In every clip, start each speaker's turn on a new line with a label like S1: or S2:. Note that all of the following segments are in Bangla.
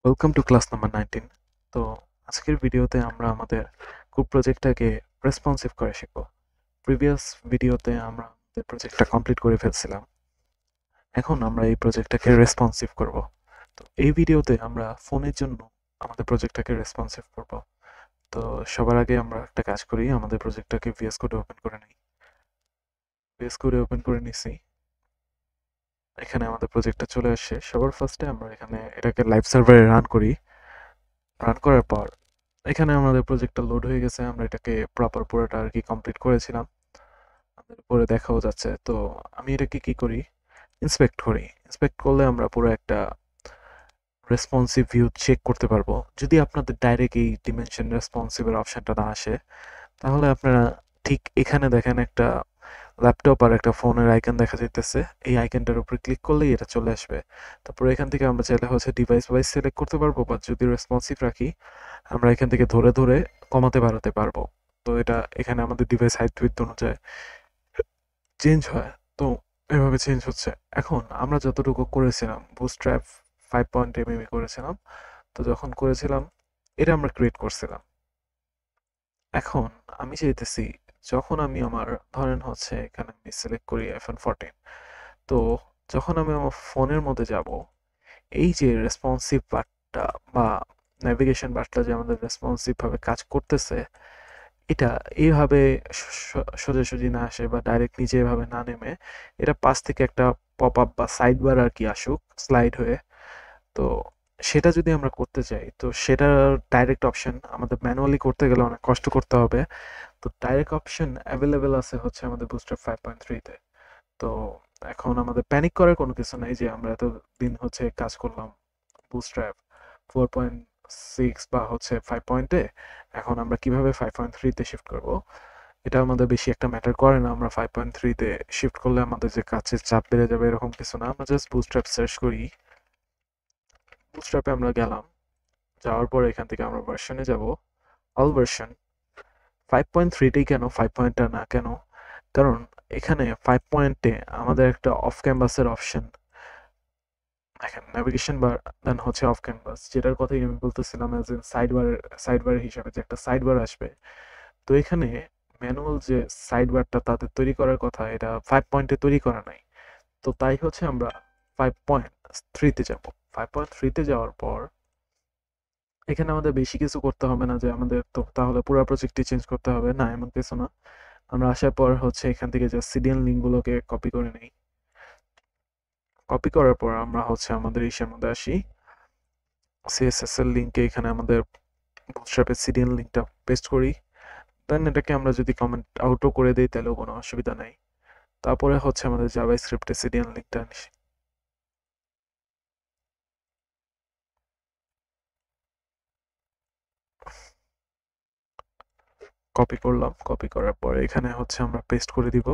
S1: Welcome to class number 19। তো আজকের ভিডিওতে আমরা আমাদের গ্রুপ প্রজেক্টটাকে রেসপন্সিভ করে শিখব। প্রিভিয়াস ভিডিওতে আমরা আমাদের প্রজেক্টটা কমপ্লিট করে ফেলছিলাম। এখন আমরা এই প্রজেক্টটাকে রেসপন্সিভ করব। তো এই ভিডিওতে আমরা ফোনের জন্য আমাদের প্রজেক্টটাকে রেসপন্সিভ করব। তো সবার আগে আমরা একটা কাজ করি, আমাদের প্রজেক্টটাকে ভিএস কোডে ওপেন করে নিই। ভিএস কোডে ওপেন করে নিছি। এখানে আমাদের প্রজেক্টটা চলে আসে। সবার ফার্স্টে আমরা এখানে এটাকে লাইভ সার্ভারে রান করি। রান করার পর এখানে আমাদের প্রজেক্টটা লোড হয়ে গেছে। আমরা এটাকে প্রপার পুরোটা আর কি কমপ্লিট করেছিলাম, আমাদের উপরে দেখাও যাচ্ছে। তো আমি এটাকে কি করি, ইন্সপেক্ট করি। ইন্সপেক্ট করলে আমরা পুরো একটা রেসপন্সিভ ভিউ চেক করতে পারবো। যদি আপনাদের ডাইরেক্ট এই ডিমেনশন রেসপন্সিভের অপশনটা না আসে, তাহলে আপনারা ঠিক এখানে দেখেন একটা ল্যাপটপ আর একটা ফোনের আইকন দেখা যাইতেছে। এই আইকনটার উপরে ক্লিক করলেই এটা চলে আসবে। তারপরে এখান থেকে আমরা চাইলে হচ্ছে ডিভাইস ওয়াইজ সিলেক্ট করতে পারবো, বা যদি রেসপন্সিভ রাখি আমরা এখান থেকে ধরে ধরে কমাতে বাড়াতে পারবো। তো এটা এখানে আমাদের ডিভাইস হাইট উইডথ অনুযায়ী চেঞ্জ হয়। তো এভাবে চেঞ্জ হচ্ছে। এখন আমরা যতটুকু করেছিলাম বুটস্ট্র্যাপ 5.mm করেছিলাম। তো যখন করেছিলাম এটা আমরা ক্রিয়েট করছিলাম। এখন আমি চাইতেছি যখন আমি আমার ধরেন হচ্ছে এখানে আমি সিলেক্ট করি iPhone 14। তো যখন আমি আমার ফোনের মধ্যে যাব, এই যে রেসপন্সিভ বারটা বা নেভিগেশন বারটা যে আমাদের রেসপন্সিভ ভাবে কাজ করতেছে, এটা এইভাবে সোজাসুজি না আসে বা ডাইরেক্ট নিচে এভাবে না নেমে এটা পাশ থেকে একটা পপ আপ বা সাইড বার আর কি আসুক স্লাইড হয়ে। তো সেটা যদি আমরা করতে চাই, তো সেটার ডাইরেক্ট অপশন আমাদের ম্যানুয়ালি করতে গেলে অনেক কষ্ট করতে হবে। তো ডাইরেক্ট অপশন অ্যাভেলেবেল আছে হচ্ছে আমাদের বুস্টার 5.3-তে। তো এখন আমাদের প্যানিক করার কোনো কিছু নাই যে আমরা এতদিন হচ্ছে কাজ করলাম বুটস্ট্র্যাপ 4.6 বা হচ্ছে 5 পয়েন্টে, এখন আমরা কিভাবে 5.3-তে শিফট করব, এটা আমাদের বেশি একটা ম্যাটার করে না। আমরা 5.3-তে শিফট করলে আমাদের যে কাজের চাপ বেড়ে যাবে এরকম কিছু না। আমরা জাস্ট বুটস্ট্র্যাপ সার্চ করি, বুটস্ট্র্যাপে আমরা গেলাম, যাওয়ার পর এখান থেকে আমরা ভার্সনে যাব, অল ভার্সন। 5.3-টেই কেন, 5 পয়েন্টটা না কেন? কারণ এখানে 5 পয়েন্টে আমাদের একটা অফ ক্যানভাসের অপশন, দেখেন নেভিগেশন বার দেন হচ্ছে অফ ক্যানভাস, যেটার কথাই আমি বলতেছিলাম এজ ইন সাইড বার হিসাবে যে একটা সাইড বার আসবে। তো এখানে ম্যানুয়াল যে সাইড বারটা তাদের তৈরি করার কথা, এটা 5 পয়েন্টে তৈরি করা নাই। তো তাই হচ্ছে আমরা 5.3-তে যাব। 5.3-তে যাওয়ার পর এখানে আমাদের বেশি কিছু করতে হবে না যে আমাদের তো তাহলে পুরো প্রজেক্টটি চেঞ্জ করতে হবে, না এমন কিছু না। আমরা আসার পর হচ্ছে এখান থেকে যে সিডিএল লিঙ্কগুলোকে কপি করে নেই। কপি করার পর আমরা হচ্ছে আমাদের ইসের মধ্যে আসি, সিএসএস এর লিঙ্কে এখানে আমাদের বুটস্ট্র্যাপের সিডিএল লিঙ্কটা পেস্ট করি। দেন এটাকে আমরা যদি কমেন্ট আউটও করে দিই তাহলেও কোনো অসুবিধা নাই। তারপরে হচ্ছে আমাদের জাভাস্ক্রিপ্টের সিডিএল লিঙ্কটা কপি করলাম। কপি করার পরে এখানে হচ্ছে আমরা পেস্ট করে দিব।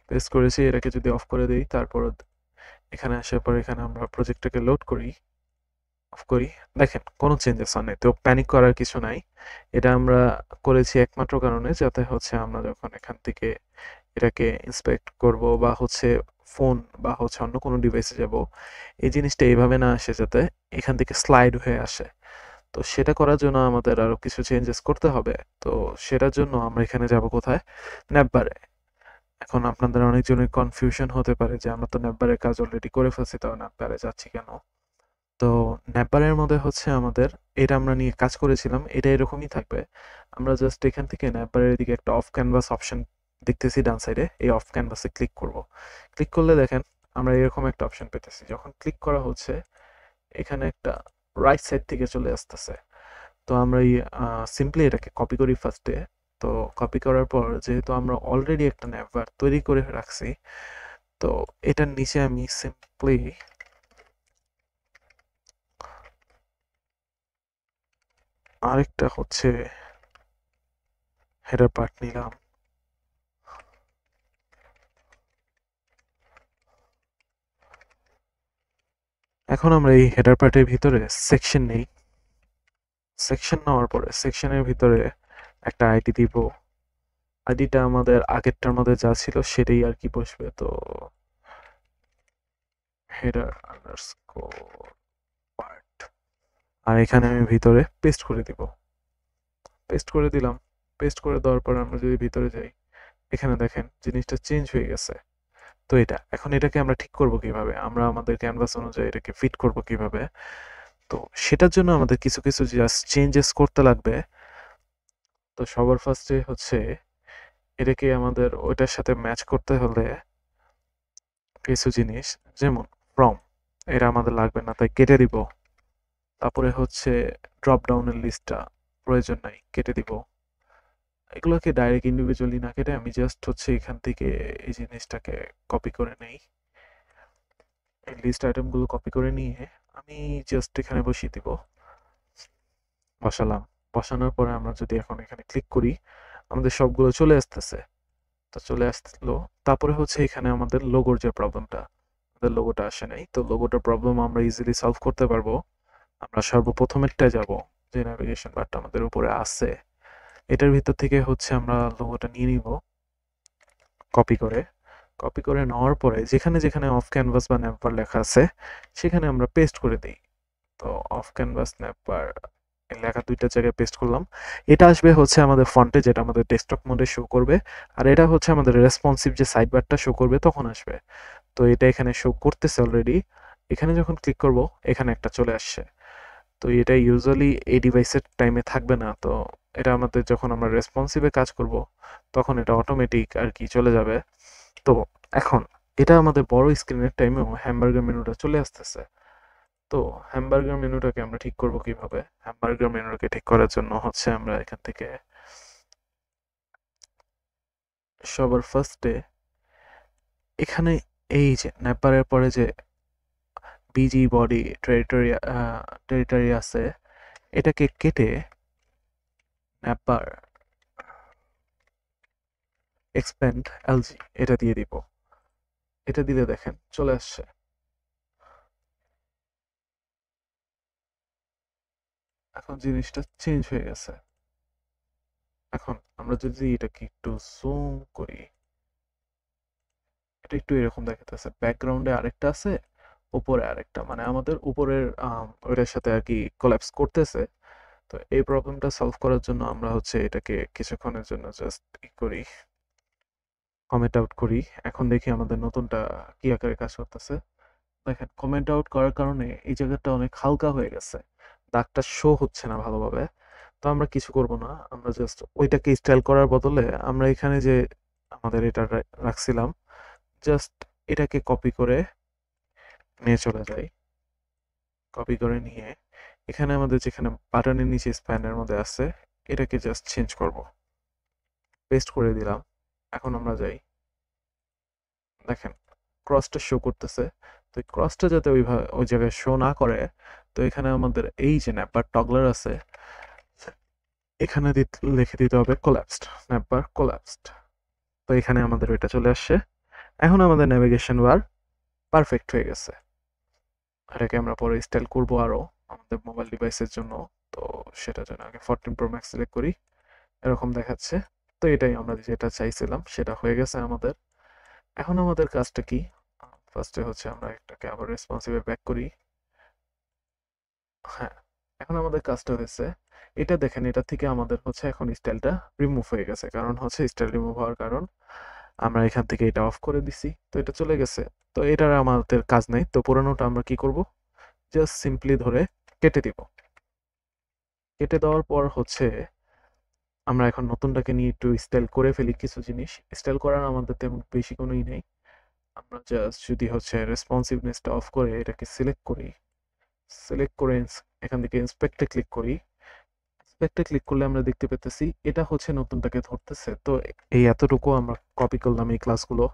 S1: পেস্ট করেছি, এটাকে যদি অফ করে দিই, তারপর এখানে আসার পর এখানে আমরা প্রজেক্টটাকে লোড করি, অফ করি। দেখেন কোনো চেঞ্জেস হয় নাই, তো প্যানিক করার কিছু নাই। এটা আমরা করেছি একমাত্র কারণে যাতে হচ্ছে আমরা যখন এখান থেকে এটাকে ইন্সপেক্ট করব বা হচ্ছে ফোন বা হচ্ছে অন্য কোনো ডিভাইসে যাব, এই জিনিসটা এইভাবে না আসে, যাতে এখান থেকে স্লাইড হয়ে আসে। তো সেটা করার জন্য আমাদের আরো কিছু চেঞ্জেস করতে হবে। তো সেটার জন্য আমরা এখানে যাব কোথায়, ন্যাপবারে। এখন আপনাদের অনেকজনের কনফিউশন হতে পারে যে আমরা তো ন্যাপবারের কাজ অলরেডি করে ফেলছি, তাও ন্যাপবারে যাচ্ছি কেন। তো ন্যাপবারের মধ্যে হচ্ছে আমাদের, এটা আমরা নিয়ে কাজ করেছিলাম, এটা এরকমই থাকবে। আমরা জাস্ট এখান থেকে ন্যাপবারের দিকে একটা অফ ক্যানভাস অপশন দেখতেছি ডান সাইডে, এই অফ ক্যানভাসে ক্লিক করব। ক্লিক করলে দেখেন আমরা এরকম একটা অপশন পেতেছি। যখন ক্লিক করা হচ্ছে এখানে একটা রাইট সাইড থেকে চলে আসতেছে। তো আমরা এই সিম্পলি এটাকে কপি করি ফার্স্টে। তো কপি করার পর যেহেতু আমরা অলরেডি একটা ন্যাপবার তৈরি করে রাখছি, তো এটার নিচে আমি সিম্পলি আরেকটা হচ্ছে হেডার পার্ট নিলাম। এখন আমরা এই হেডার পার্টের ভিতরে সেকশন নেই। সেকশন নেওয়ার পরে সেকশনের ভিতরে একটা আইডি দিব। আইডিটা আমাদের আগেরটার মধ্যে যা ছিল সেটাই আর কি বসবে। তো হেডার আন্ডারস্কোর আর এখানে আমি ভিতরে পেস্ট করে দিব। পেস্ট করে দিলাম। পেস্ট করে দেওয়ার পর আমরা যদি ভিতরে যাই, এখানে দেখেন জিনিসটা চেঞ্জ হয়ে গেছে। তো এখন এটাকে আমরা ঠিক করব কিভাবে, আমরা আমাদের ক্যানভাস অনুযায়ী এটাকে ফিট করব কিভাবে, তো সেটার জন্য আমাদের কিছু কিছু জাস্ট চেঞ্জেস করতে লাগবে। তো সবার ফার্স্টে হচ্ছে এটাকে আমাদের ওইটার সাথে ম্যাচ করতে হলে কিছু জিনিস, যেমন ফ্রম, এটা আমাদের লাগবে না, তাই কেটে দিব। তারপরে হচ্ছে ড্রপ ডাউনের লিস্টটা প্রয়োজন নাই, কেটে দিব। এগুলোকে ডাইরেক্ট ইন্ডিভিজুয়ালি না কেটে আমি জাস্ট হচ্ছে এখান থেকে এই জিনিসটাকে কপি করে নেই। এই লিস্ট আইটেমগুলো কপি করে নিয়ে আমি জাস্ট এখানে বসিয়ে দিব। বসালাম। বসানোর পরে আমরা যদি এখন এখানে ক্লিক করি, আমাদের সবগুলো চলে আসতেছে। তো চলে আসলো। তারপরে হচ্ছে এখানে আমাদের লোগোর যে প্রবলেমটা, আমাদের লোগোটা আসে নাই। তো লোগোটার প্রবলেম আমরা ইজিলি সলভ করতে পারবো। আমরা সর্বপ্রথমেরটায় যাব, যে ন্যাভিগেশন বারটা আমাদের উপরে আছে, এটার ভিতর থেকে হচ্ছে আমরা লোগোটা নিয়ে নিব কপি করে। কপি করে নেওয়ার পরে যেখানে যেখানে অফ ক্যানভাস বা ন্যাপবার লেখা আছে সেখানে আমরা পেস্ট করে দিই। তো অফ ক্যানভাস ন্যাপবার লেখা দুইটা জায়গায় পেস্ট করলাম। এটা আসবে হচ্ছে আমাদের ফন্টে, যেটা আমাদের ডেস্কটপ মোডে শো করবে। আর এটা হচ্ছে আমাদের রেসপন্সিভ যে সাইড বারটা শো করবে তখন আসবে। তো এটা এখানে শো করতেছে অলরেডি। এখানে যখন ক্লিক করব এখানে একটা চলে আসছে। তো এটা ইউজুয়ালি এই ডিভাইসের টাইমে থাকবে না। তো এটা আমাদের যখন আমরা রেসপন্সিভে কাজ করব তখন এটা অটোমেটিক আর কি চলে যাবে। তো এখন এটা আমাদের বড় স্ক্রিনের টাইমেও হ্যামবার্গার মেনুটা চলে আসতেছে। তো হ্যামবার্গার মেনুটাকে আমরা ঠিক করব কিভাবে? হ্যামবার্গার মেনুটাকে ঠিক করার জন্য হচ্ছে আমরা এখান থেকে সবার ফার্স্টে এখানে এই যে ন্যাপারের পরে যে বিজি বডি টেরিটরি আছে, এটাকে কেটে ন্যাপার এক্সপ্যান্ড এলজি এটা দিয়ে দিব। এটা দিলে দেখেন চলে আসছে। এখন জিনিসটা চেঞ্জ হয়ে গেছে। এখন আমরা যদি এটাকে একটু জুম করি, এটা একটু এরকম দেখাতেছে, ব্যাকগ্রাউন্ডে আরেকটা আছে, উপরে আরেকটা, মানে আমাদের উপরের ওইটার সাথে আর কি কোল্যাপস করতেছে। তো এই প্রবলেমটা সলভ করার জন্য আমরা হচ্ছে এটাকে কিছুক্ষণের জন্য জাস্ট করি, কমেন্ট আউট করি। এখন দেখি আমাদের নতুনটা কি আকারে কাজ করতেছে। দেখেন কমেন্ট আউট করার কারণে এই জায়গাটা অনেক হালকা হয়ে গেছে, দাগটা শো হচ্ছে না ভালোভাবে। তো আমরা কিছু করব না, আমরা জাস্ট ওইটাকে স্টাইল করার বদলে আমরা এখানে যে আমাদের এটা রাখছিলাম, জাস্ট এটাকে কপি করে নিয়ে চলে যাই। কপি করে নিয়ে এখানে আমাদের যেখানে বাটনের নিচে স্প্যানের মধ্যে আছে, এটাকে জাস্ট চেঞ্জ করব। পেস্ট করে দিলাম। এখন আমরা যাই, দেখেন ক্রসটা শো করতেছে। তো এই ক্রসটা যাতে ওই জায়গায় শো না করে, তো এখানে আমাদের এই যে ন্যাপবার টগলার আছে, এখানে লিখে দিতে হবে কোল্যাপসড, ন্যাপবার কোল্যাপসড। তো এখানে আমাদের এটা চলে আসছে। এখন আমাদের ন্যাভিগেশন বার পারফেক্ট হয়ে গেছে। এটাকে আমরা পরে স্টাইল করবো আরো আমাদের মোবাইল ডিভাইসের জন্য। তো সেটার জন্য আগে 14 Pro Max সিলেক্ট করি, এরকম দেখাচ্ছে। তো এটাই আমরা যেটা চাইছিলাম সেটা হয়ে গেছে আমাদের। এখন আমাদের কাজটা কি? ফার্স্টে হচ্ছে আমরা এটাকে আবার রেসপন্সিভে ব্যাক করি। হ্যাঁ, এখন আমাদের কাজটা হয়েছে। এটা দেখেন, এটা থেকে আমাদের হচ্ছে এখন স্টাইলটা রিমুভ হয়ে গেছে। কারণ হচ্ছে স্টাইল রিমুভ হওয়ার কারণ আমরা এখান থেকে এটা অফ করে দিছি। তো এটা চলে গেছে। তো এটার আমাদের কাজ নাই। তো পুরানোটা আমরা কি করব? জাস্ট সিম্পলি ধরে কেটে দিব। কেটে দেওয়ার পর হচ্ছে আমরা এখন নতুনটাকে নিয়ে একটু স্টাইল করে ফেলি কিছু জিনিস। স্টাইল করার আমাদের তেমন বেশি কোনোই নেই। আমরা জাস্ট যদি হচ্ছে রেসপন্সিভনেসটা অফ করে এটাকে সিলেক্ট করি, সিলেক্ট করে এখান থেকে ইন্সপেক্টে ক্লিক করি। ইন্সপেক্টে ক্লিক করলে আমরা দেখতে পেতেছি এটা হচ্ছে নতুনটাকে ধরতেছে। তো এই এতটুকু আমরা কপি করলাম এই ক্লাসগুলো।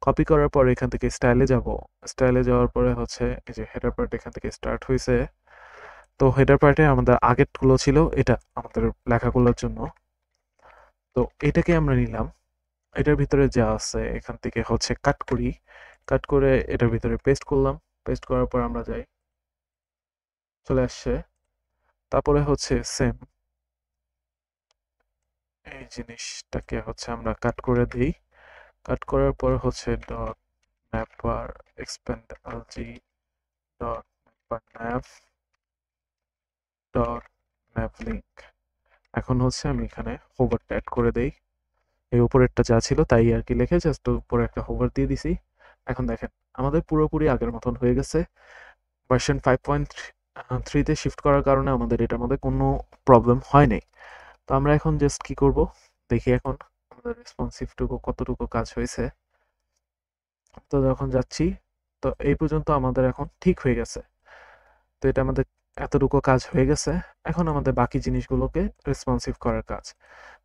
S1: কপি করার পর এখান থেকে স্টাইলে যাব। স্টাইলে যাওয়ার পরে হচ্ছে এই যে হেডার পার্ট এখান থেকে স্টার্ট হয়েছে। তো হেডার পার্টে আমাদের আগেরগুলো ছিল, এটা আমাদের লেখাগুলোর জন্য। তো এটাকে আমরা নিলাম। এটার ভিতরে যা আছে এখান থেকে হচ্ছে কাট করি। কাট করে এটার ভিতরে পেস্ট করলাম। পেস্ট করার পর আমরা যাই, চলে আসছে। তারপরে হচ্ছে সেম এই জিনিসটাকে হচ্ছে আমরা কাট করে দিই। কাট করার পর হচ্ছে dot ম্যাপার expand LG dot ম্যাপার nav link. এখন হচ্ছে আমি এখানে হোভারটা অ্যাড করে দেই। এই উপরেরটা যা ছিল তাই আর কি লিখে জাস্ট উপরে একটা হোভার দিয়ে দিছি। এখন দেখেন আমাদের পুরোপুরি আগের মতন হয়ে গেছে। ভার্সন 5.3 তে শিফট করার কারণে আমাদের এটার মধ্যে কোনো প্রবলেম হয় নাই। তো আমরা এখন জাস্ট কি করব দেখি এখন আমাদের রেসপন্সিভটুকু কতটুকু কাজ হয়েছে। তো যখন যাচ্ছি, তো এই পর্যন্ত আমাদের এখন ঠিক হয়ে গেছে। তো এটা আমাদের এতটুকু কাজ হয়ে গেছে। এখন আমাদের বাকি জিনিসগুলোকে রেসপন্সিভ করার কাজ।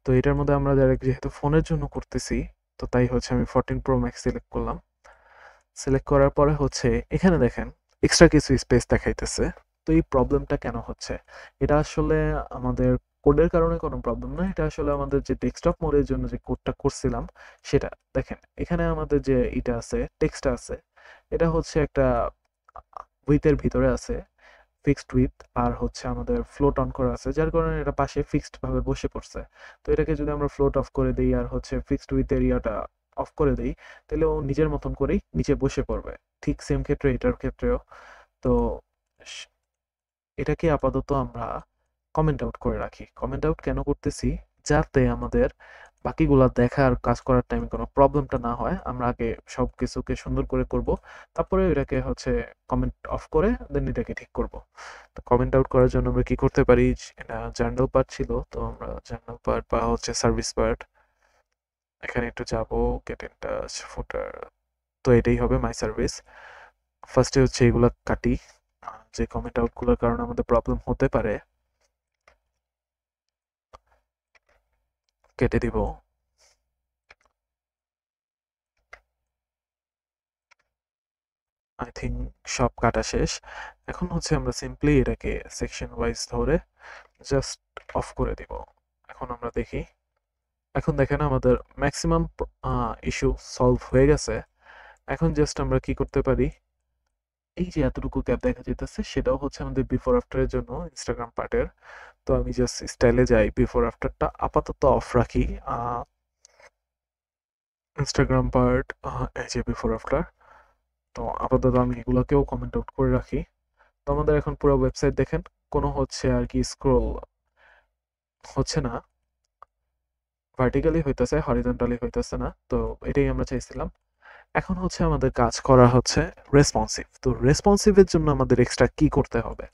S1: তো এটার মধ্যে আমরা ডাইরেক্ট যেহেতু ফোনের জন্য করতেছি, তো তাই হচ্ছে আমি 14 Pro Max সিলেক্ট করলাম। সিলেক্ট করার পরে হচ্ছে এখানে দেখেন এক্সট্রা কিছু স্পেস দেখাইতেছে। তো এই প্রবলেমটা কেন হচ্ছে? এটা আসলে আমাদের কোডের কারণে কোনো প্রবলেম না। এটা আসলে আমাদের যে ডেস্কটপ মোডের জন্য যে কোডটা করছিলাম সেটা। দেখেন এখানে আমাদের যে এটা আছে, টেক্সটটা আছে, এটা হচ্ছে একটা উইথের ভিতরে আছে, ফিক্সড উইথ, আর হচ্ছে আমাদের ফ্লোট অন করা আছে, যার কারণে এটা পাশে ফিক্সড ভাবে বসে পড়ছে। তো এটাকে যদি আমরা ফ্লোট অফ করে দিই আর হচ্ছে ফিক্সড উইথ এরিয়াটা অফ করে দিই, তাহলে ও নিজের মতন করেই নিচে বসে পড়বে। ঠিক সেম ক্ষেত্রে এটার ক্ষেত্রেও। তো স- এটাকে আপাতত আমরা কমেন্ট আউট করে রাখি। কমেন্ট আউট কেন করতেছি? যাতে আমাদের বাকিগুলা দেখার কাজ করার টাইমে কোনো প্রবলেমটা না হয়। আমরা আগে সব কিছুকে সুন্দর করে করব, তারপরে এটাকে হচ্ছে কমেন্ট অফ করে দেন এটাকে ঠিক করব। তো কমেন্ট আউট করার জন্য আমরা কি করতে পারি? এটা জার্নাল পার্ট ছিল, তো আমরা জার্নাল পার্ট বা হচ্ছে সার্ভিস পার্ট, এখানে একটু যাব, গেট ইন টাচ, ফুটার, তো এটাই হবে মাই সার্ভিস। ফার্স্টে হচ্ছে এগুলা কাটি, যে কমেন্ট আউটগুলোর কারণে আমাদের প্রবলেম হতে পারে, কেটে দিব। আই থিঙ্ক সব কাটা শেষ। এখন হচ্ছে আমরা সিম্পলি এটাকে সেকশন ওয়াইজ ধরে জাস্ট অফ করে দিব। এখন আমরা দেখি, এখন দেখেন আমাদের ম্যাক্সিমাম ইস্যু সলভ হয়ে গেছে। এখন জাস্ট আমরা কি করতে পারি, এই যে এতটুকু গ্যাপ দেখা যেতেছে সেটাও হচ্ছে আমাদের বিফোর আফটারের জন্য ইনস্টাগ্রাম পার্টের। তো আমি জাস্ট স্টাইলে যাই, বিফোর আফটারটা আপাতত অফ রাখি। ইনস্টাগ্রাম পার্ট, এই যে বিফোর আফটার, তো আপাতত আমি এগুলোকেও কমেন্ট আউট করে রাখি। তো আমাদের এখন পুরো ওয়েবসাইট দেখেন কোনো হচ্ছে আর কি স্ক্রোল হচ্ছে না, ভার্টিক্যালি হইতেছে, হরিজন্টালি হইতেছে না। তো এটাই আমরা চাইছিলাম। এখন হচ্ছে আমাদের কাজ করা হচ্ছে রেসপন্সিভ। তো রেসপন্সিভের জন্য আমাদের এক্সট্রা কি করতে হবে?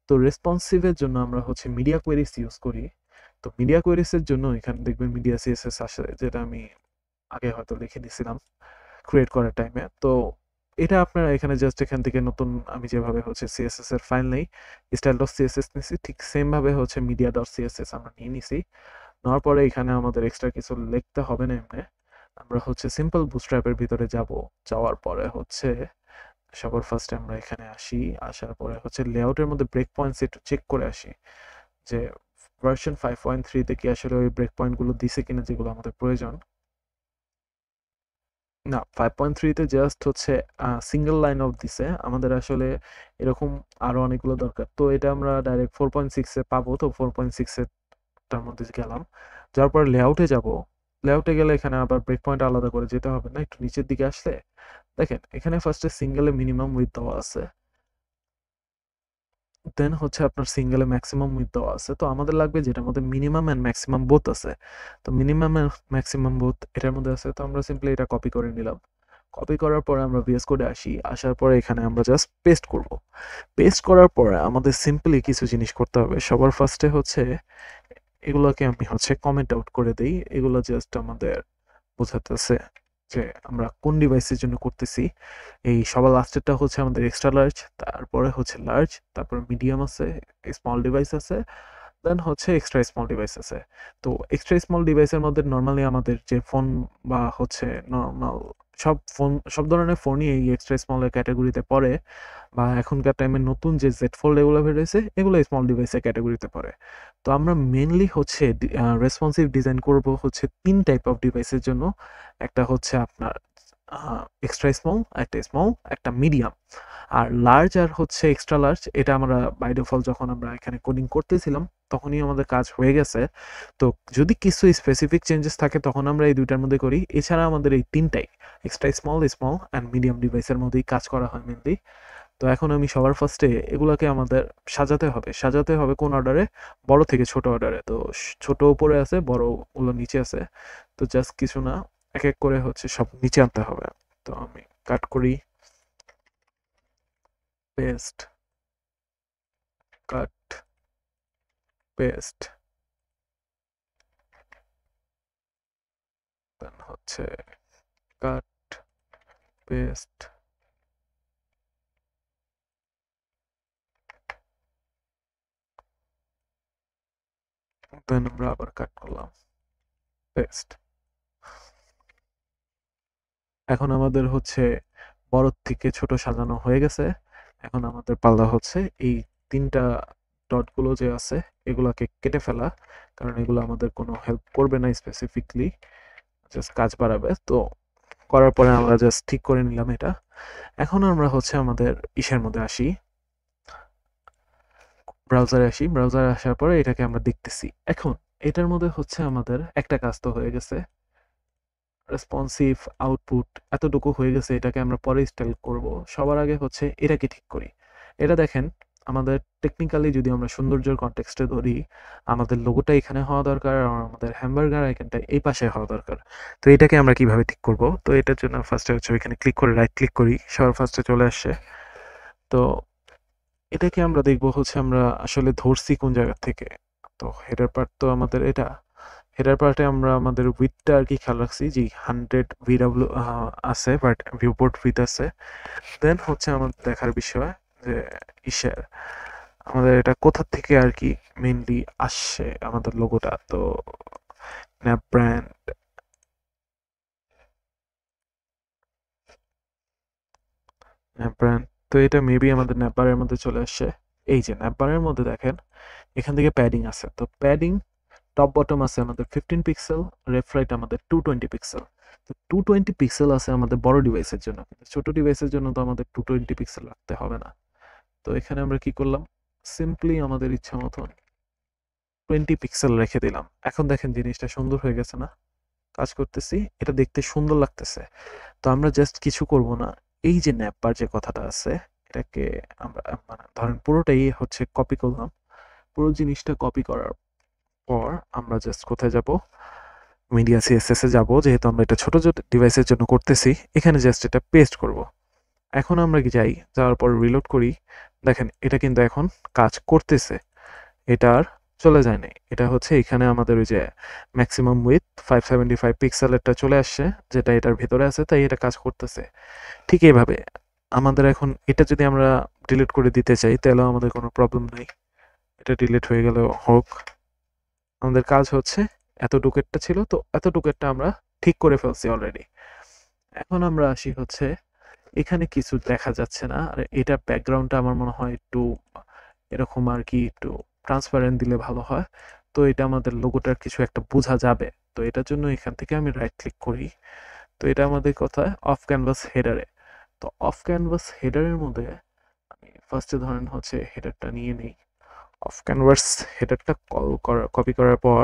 S1: তো রেসপন্সিভের জন্য আমরা হচ্ছে মিডিয়া কোয়েরিজ ইউজ করি। তো মিডিয়া কোয়েরিজের জন্য এখানে দেখবেন মিডিয়া সিএসএস আসে, যেটা আমি আগে হয়তো লিখে দিয়েছিলাম ক্রিয়েট করার টাইমে। তো এটা আপনারা এখানে জাস্ট এখান থেকে নতুন আমি যেভাবে হচ্ছে সিএসএস এর ফাইল নেই, স্টাইল ডট সিএসএস নিছি, ঠিক সেম ভাবে হচ্ছে মিডিয়া ডট সিএসএস আমরা নিয়ে নিছি। নেওয়ার পরে এখানে আমাদের এক্সট্রা কিছু লিখতে হবে না এমনি। আমরা হচ্ছে সিম্পল বুটস্ট্র্যাপের ভিতরে যাব। যাওয়ার পরে হচ্ছে সবার ফার্স্টে আমরা এখানে আসি। আসার পরে হচ্ছে লেআউটের মধ্যে ব্রেক পয়েন্টস একটু চেক করে আসি, যে ভার্সন 5.3 তে কি আসলে ওই ব্রেক পয়েন্টগুলো দিছে কিনা যেগুলো আমাদের প্রয়োজন। না, 5.3 তে জাস্ট হচ্ছে সিঙ্গেল লাইন অফ দিছে। আমাদের আসলে এরকম আরো অনেকগুলো দরকার। তো এটা আমরা ডাইরেক্ট 4.6 এ পাবো। তো 4.6 এ টার মধ্যে গেলাম। যাওয়ার পর লেআউটে যাব। লেআউটে গেলে এখানে আবার ব্রেক পয়েন্ট আলাদা করে যেতে হবে না। একটু নিচের দিকে আসলে দেখেন এখানে ফার্স্টে সিঙ্গেলে মিনিমাম উইথ দেওয়া আছে, দেন হচ্ছে আপনার সিঙ্গেলে ম্যাক্সিমাম উইথ দেওয়া আছে। তো আমাদের লাগবে যেটার মধ্যে মিনিমাম এন্ড ম্যাক্সিমাম বোথ আছে। তো মিনিমাম এন্ড ম্যাক্সিমাম বোথ এটার মধ্যে আছে। তো আমরা সিম্পলি এটা কপি করে নিলাম। কপি করার পরে আমরা ভিএস কোডে আসি। আসার পরে এখানে আমরা জাস্ট পেস্ট করব। পেস্ট করার পরে আমাদের সিম্পলি কিছু জিনিস করতে হবে। সবার ফার্স্টে হচ্ছে এগুলোকে আমি হচ্ছে কমেন্ট আউট করে দেই। এগুলো জাস্ট আমাদের বোঝাতেছে যে আমরা কোন ডিভাইসের জন্য করতেছি। এই সবার লাস্টেরটা হচ্ছে আমাদের এক্সট্রা লার্জ, তারপরে হচ্ছে লার্জ, তারপর মিডিয়াম আছে, স্মল ডিভাইস আছে, দেন হচ্ছে এক্সট্রা স্মল ডিভাইস আছে। তো এক্সট্রা স্মল ডিভাইসের মধ্যে নর্মালি আমাদের যে ফোন বা হচ্ছে নর্মাল সব ধরনের ফোনই এই এক্সট্রা স্মলের ক্যাটাগরিতে পড়ে, বা এখনকার টাইমে নতুন যে জেড ফোল্ড এগুলো বেরিয়েছে এগুলো স্মল ডিভাইসের ক্যাটাগরিতে পড়ে। তো আমরা মেনলি হচ্ছে রেসপন্সিভ ডিজাইন করব হচ্ছে 3 টাইপ অফ ডিভাইসের জন্য। একটা হচ্ছে আপনার এক্সট্রা স্মল, একটা স্মল, একটা মিডিয়াম। আর লার্জ আর হচ্ছে এক্সট্রা লার্জ এটা আমরা বাই ডিফল্ট যখন আমরা এখানে কোডিং করতেছিলাম তখনই আমাদের কাজ হয়ে গেছে। তো যদি কিছু স্পেসিফিক চেঞ্জেস থাকে তখন আমরা এই দুইটার মধ্যে করি। এছাড়া আমাদের এই তিনটাই extra small, small and medium ডিভাইসের মধ্যেই কাজ করা হয় মেনলি। তো এখন আমি সবার ফার্স্টে এগুলাকে আমাদের সাজাতে হবে কোন অর্ডারে, বড় থেকে ছোট অর্ডারে। তো ছোট উপরে আছে, বড় গুলো নিচে আছে। তো জাস্ট কিছু না, এক এক করে হচ্ছে সব নিচে আনতে হবে। তো আমি কাট করি, পেস্ট, কাট, পেস্ট, দেন হচ্ছে কাট, পেস্ট, দেন আমরা আবার কাট করলাম, পেস্ট। এখন আমাদের হচ্ছে বড় থেকে ছোট সাজানো হয়ে গেছে। এখন আমাদের পাল্লা হচ্ছে এই ৩টা ডটগুলো যে আছে এগুলাকে কেটে ফেলা। কারণ এগুলো আমাদের কোনো হেল্প করবে না স্পেসিফিকলি, জাস্ট কাজ বাড়াবে। তো করার পরে আমরা জাস্ট ঠিক করে নিলাম এটা। এখন আমরা হচ্ছে আমাদের ইসের মধ্যে আসি, ব্রাউজারে আসার পরে এটাকে আমরা দেখতেছি। এখন এটার মধ্যে হচ্ছে আমাদের একটা কাজ তো হয়ে গেছে, রেসপন্সিভ আউটপুট এতটুকু হয়ে গেছে, এটাকে আমরা পরে স্টাইল করব। সবার আগে হচ্ছে এটাকে ঠিক করি। এটা দেখেন, আমাদের টেকনিক্যালি যদি আমরা সৌন্দর্যের কনটেক্সটে ধরি, আমাদের লোগোটা এখানে হওয়া দরকার আর আমাদের হ্যামবার্গার আইকনটা এই পাশে হওয়া দরকার। তো এটাকে আমরা কিভাবে ঠিক করব? তো এটার জন্য ফার্স্টে হচ্ছে ওইখানে ক্লিক করে রাইট ক্লিক করি, সবার ফার্স্টে চলে আসছে। তো এটাকে আমরা দেখব হচ্ছে আমরা আসলে ধরছি কোন জায়গা থেকে। তো হেডার পার্ট তো আমাদের এটা, হেডার পার্টে আমরা আমাদের উইডথটা আর কি খেয়াল রাখছি যে 100 ভিডব্লিউ আছে, বাট ভিউপোর্ট উইথ আছে। দেন হচ্ছে আমাদের দেখার বিষয় যে ইসের আমাদের এটা কোথা থেকে আর কি মেইনলি আসছে আমাদের লোগোটা। তো ন্যাপ ব্র্যান্ড, ন্যাপ ব্র্যান্ড, তো এটা মেবি আমাদের ন্যাপ বারের মধ্যে চলে আসছে। এই যে ন্যাপ বারের মধ্যে দেখেন এখান থেকে প্যাডিং আছে। তো প্যাডিং টপ বটম আছে আমাদের 15 পিক্সেল, লেফট রাইট আমাদের 220 পিক্সেল। তো 220 পিক্সেল আছে আমাদের বড় ডিভাইসের জন্য, কিন্তু ছোট ডিভাইসের জন্য তো আমাদের 220 পিক্সেল রাখতে হবে না। তো এখানে আমরা কি করলাম, সিম্পলি আমাদের ইচ্ছা মতন 20 পিক্সেল রেখে দিলাম। এখন দেখেন জিনিসটা সুন্দর হয়ে গেছে না? কাজ করতেছি, এটা দেখতে সুন্দর লাগতেছে। তো আমরা জাস্ট কিছু করব না, এই যে ন্যাপবার যে কথাটা আছে এটাকে আমরা মানে ধরেন পুরোটাই হচ্ছে কপি করলাম। পুরো জিনিসটা কপি করার পর আমরা জাস্ট কোথায় যাব, মিডিয়া সিএসএস এ যাব, যেহেতু আমরা এটা ছোট ডিভাইসের জন্য করতেছি। এখানে জাস্ট এটা পেস্ট করব। এখন আমরা কি যাই, যাওয়ার পর রিলোড করি, দেখেন এটা কিন্তু এখন কাজ করতেছে, এটা আর চলে যায় নাই। এটা হচ্ছে এখানে আমাদের ওই যে ম্যাক্সিমাম উইথ 575 পিক্সেলেরটা চলে আসছে, যেটা এটার ভিতরে আছে, তাই এটা কাজ করতেছে। ঠিক এইভাবে আমাদের এখন এটা যদি আমরা ডিলিট করে দিতে চাই তাহলেও আমাদের কোনো প্রবলেম নেই, এটা ডিলিট হয়ে গেলেও হোক। আমাদের কাজ হচ্ছে এতটুকুটা ছিল, তো এতটুকুটা আমরা ঠিক করে ফেলছি অলরেডি। এখন আমরা আসি হচ্ছে এখানে কিছু দেখা যাচ্ছে না, আর এটা ব্যাকগ্রাউন্ডটা আমার মনে হয় একটু এরকম আর কি, একটু ট্রান্সপারেন্ট দিলে ভালো হয়। তো এটা আমাদের লোগোটার কিছু একটা বোঝা যাবে। তো এটার জন্য এখান থেকে আমি রাইট ক্লিক করি। তো এটা আমাদের কথায় অফ ক্যানভাস হেডারে। তো অফ ক্যানভাস হেডারের মধ্যে আমি ফার্স্টে ধরেন হচ্ছে হেডারটা নিয়ে নিই। অফ ক্যানভাস হেডারটা কপি করার পর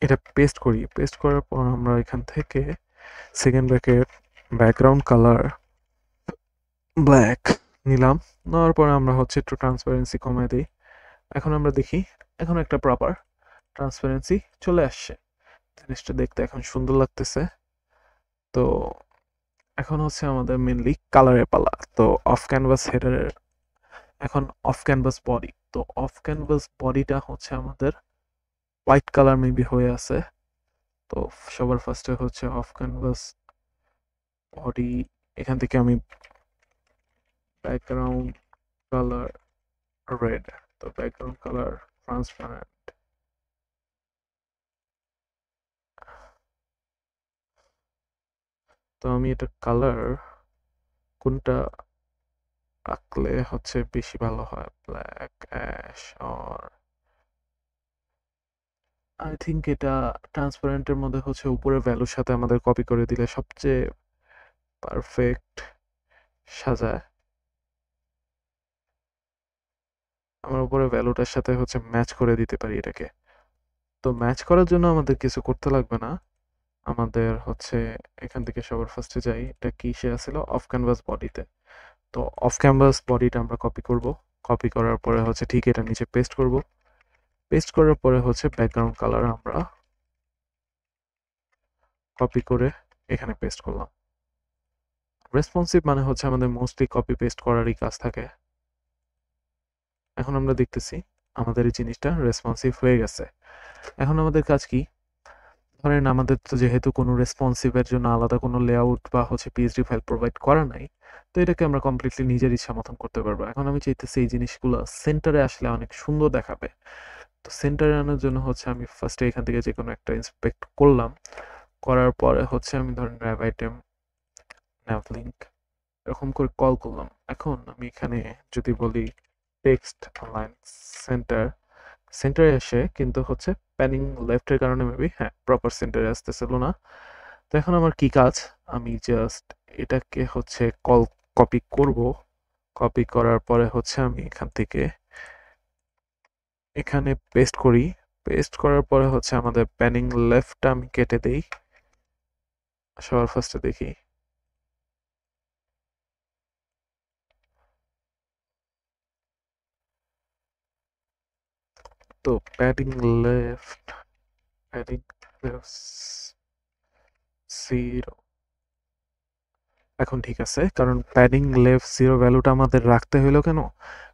S1: এটা পেস্ট করি। পেস্ট করার পর আমরা এখান থেকে second bracket background colour black নিলাম। নেওয়ার পর আমরা হচ্ছে একটু ট্রান্সপারেন্সি কমায় দিই। এখন আমরা দেখি, এখন একটা প্রপার ট্রান্সপারেন্সি চলে আসছে, জিনিসটা দেখতে এখন সুন্দর লাগতেছে। তো এখন হচ্ছে আমাদের মেনলি কালারের পালা। তো অফ ক্যানভাস হেডারের এখন অফ ক্যানভাস বডি, তো অফ ক্যানভাস বডিটা হচ্ছে আমাদের হোয়াইট কালার মেবি হয়ে আছে। তো সবার ফার্স্টে হচ্ছে অফ ক্যানভাস বডি, এখান থেকে আমি ব্যাকগ্রাউন্ড কালার রেড, তো ব্যাকগ্রাউন্ড কালার ট্রান্সপারেন্ট। তো আমি এটা কালার কোনটা রাখলে হচ্ছে বেশি ভালো হয়, black, ash or I think এটা ট্রান্সপারেন্টের মধ্যে হচ্ছে উপরে ভ্যালুর সাথে আমাদের কপি করে দিলে সবচেয়ে পারফেক্ট সাজায়। আমরা উপরে ভ্যালুটার সাথে হচ্ছে ম্যাচ করে দিতে পারি এটাকে। তো ম্যাচ করার জন্য আমাদের কিছু করতে লাগবে না, আমাদের হচ্ছে এখান থেকে সবার ফার্স্টে যাই, এটা কিসে ছিল, অফ ক্যানভাস বডিতে। তো অফ ক্যানভাস বডিটা আমরা কপি করব। কপি করার পরে হচ্ছে ঠিক এটা নিচে পেস্ট করব। পেস্ট করার পরে হচ্ছে ব্যাকগ্রাউন্ড কালার আমরা কপি করে এখানে পেস্ট করলাম। রেসপন্সিভ মানে হচ্ছে আমাদের মোস্টলি কপি পেস্ট করারই কাজ থাকে। এখন আমরা দেখতেছি আমাদের এই জিনিসটা রেসপন্সিভ হয়ে গেছে। এখন আমাদের কাজ কি, ধরেন আমাদের তো যেহেতু কোনো রেসপন্সিভের জন্য আলাদা কোনো লেআউট বা হচ্ছে পিএইচডি ফাইল প্রোভাইড করা নাই, তো এটাকে আমরা কমপ্লিটলি নিজের ইচ্ছা মতন করতে পারবো। এখন আমি চাইতেছি এই জিনিসগুলো সেন্টারে আসলে অনেক সুন্দর দেখাবে। তো সেন্টারে আনার জন্য হচ্ছে আমি ফার্স্টে এখান থেকে যে কোনো একটা ইন্সপেক্ট করলাম। করার পরে হচ্ছে আমি ধরেন র্যাব আইটেম, ন্যাভ লিঙ্ক এরকম করে কল করলাম। এখন আমি এখানে যদি বলি টেক্সট অনলাইন সেন্টার, সেন্টারে এসে কিন্তু হচ্ছে প্যানিং লেফটের কারণে মেবি হ্যাঁ প্রপার সেন্টারে আসতেছিল না। তো এখন আমার কি কাজ, আমি জাস্ট এটাকে হচ্ছে কপি করব। কপি করার পরে হচ্ছে আমি এখান থেকে এখানে পেস্ট করি। পেস্ট করার পরে হচ্ছে আমাদের প্যানিং লেফটটা আমি কেটে দেই। সবার ফার্স্টে দেখি, তো প্যাডিং লেফট, প্যাডিং লেফট 0। এখন ঠিক আছে, কারণ প্যাডিং লেফট 0 ভ্যালুটা আমাদের রাখতে হলো কেন,